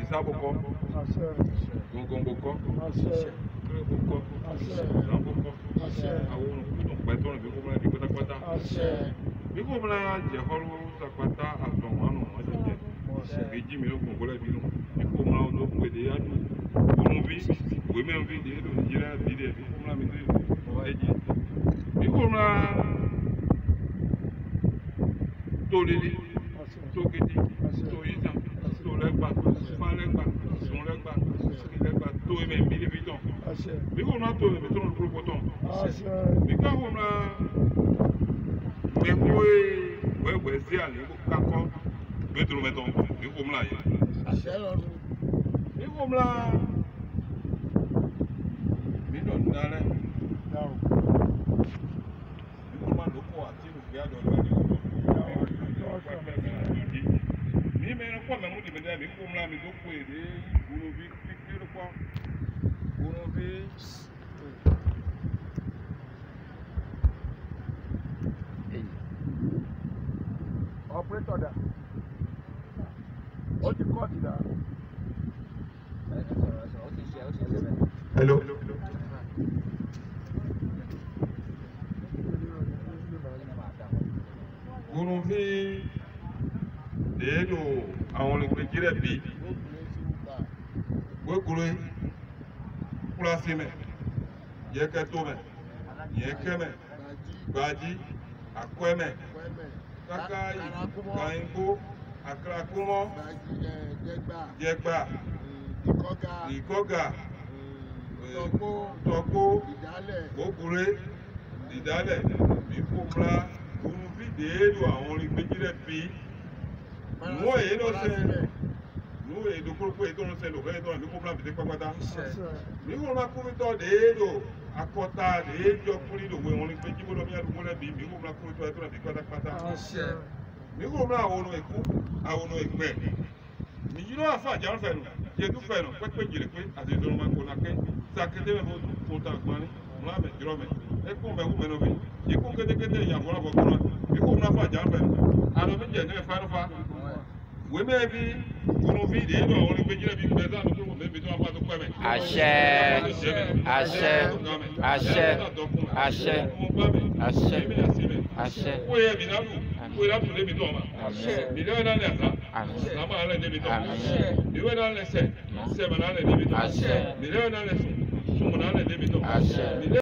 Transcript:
Isaboko, Gongoboko, Boko, Ramboko, àwọn olùkúdùn pẹ̀tọ́ ní bíkó múlá di pátápátá. Bíkó múlá jẹ́ ọrọ̀ sàpátá àtọ̀wọ̀n wọ́n ti jẹ́. Èjì mi ló kún kó lẹ́bi nù. Bíkó múlá olókùn èdè yájú. Òun bí ìwé mẹ́rin fi dé Nàìjíríà bí dé bíkó múlá mi dé ẹ̀jì. Bíkó múlá tó lélẹ̀, tó kété, tó yíṣà, tó lẹ́gbà, fá lẹ́gbà, sùn lẹ́gbà, sí lẹ́gbà, tó ẹ̀mẹ̀ mi lé fi tán. Bíkó múlá tó ẹ̀mẹ̀ tó lọ́dún kúrò tán. Bíkó múlá mẹ́kúwé wẹ́wẹ́ sí àlẹ́ kakọ́ gbẹ́tùrú mẹ́tọ́ bíkó múlá yẹ. Bíkó múlá mi lọ ndarẹ́. Bíkó múlá ló kọ́ àti ìrùkẹ́ àdọ̀lọ́ ẹni kọ́. Mi mẹ́rin kọ́ mẹ́mú dìbò dẹ́ bíkó múlá mi tó kọ́ èdè gbòòrò bí kíkiri kọ́ gbòòrò bí. Operator da. Ó ti cut da. Hello. Guru fi deedo àwọn olùgbèjìrẹ bi gbẹkuru kulasi mẹ yẹkẹto mẹ yẹkẹmẹ gbaji akọẹmẹ kaka kanyinko akarakumọ jẹgba ìkọgà tọkó gbókùrẹ ìdálẹ ìfúnra guru fi deedo àwọn olùgbèjìrẹ bi nù èyí ló ṣe nù èyí dókòrò èyí tó ń ṣe lòkè tó ń bí kóbla bìtẹ pápátá mi kò máa kúrìtọ deedo akọta deedo kúrìtọ wẹ wọn gbẹjì bọlọ mi àdúgbò lẹbi mi kò máa kúrìtọ ètò àbí pátápátá mi kò máa àwọn èkó àwọn ìpẹ nìyí ló wà fún àjà fẹnu yẹtú fẹnu pẹpẹ jìrì pé àti ìdúró máa kó nàkẹ sàkété mẹ bó tó ta gbani wọn àmẹ jùlọ mẹ ẹkún mẹ kú mẹnu mi ikú kétékété ìyàwó àbọ̀ kúrò mi kò máa fún àjà fẹnu àlọ́ mi jẹ ní ẹ̀fá wẹ́mẹ́ bí kunu bí de do àwọn olùgbèjìrẹ́ bí gbẹ̀dá ló kúrò mẹ́bí tó wà fún àtúkọ́ ẹ̀mẹ́. Àṣẹ àṣẹ àṣẹ àṣẹ àṣẹ àṣẹ. Kó yẹ bìnnàlù kó yẹ lápò lébi tó ọmọ. Bìnnàlù náà lẹ̀ sá. Lámà náà lẹ̀ lébi tó ọmọ. Ìwé náà lẹ̀ sẹ̀. Sẹ̀mẹ̀ náà lẹ̀ lébi tó ọmọ. Bìnnàlù náà lẹ̀ sùn. Sùnmù náà lẹ̀ lébi tó ọmọ.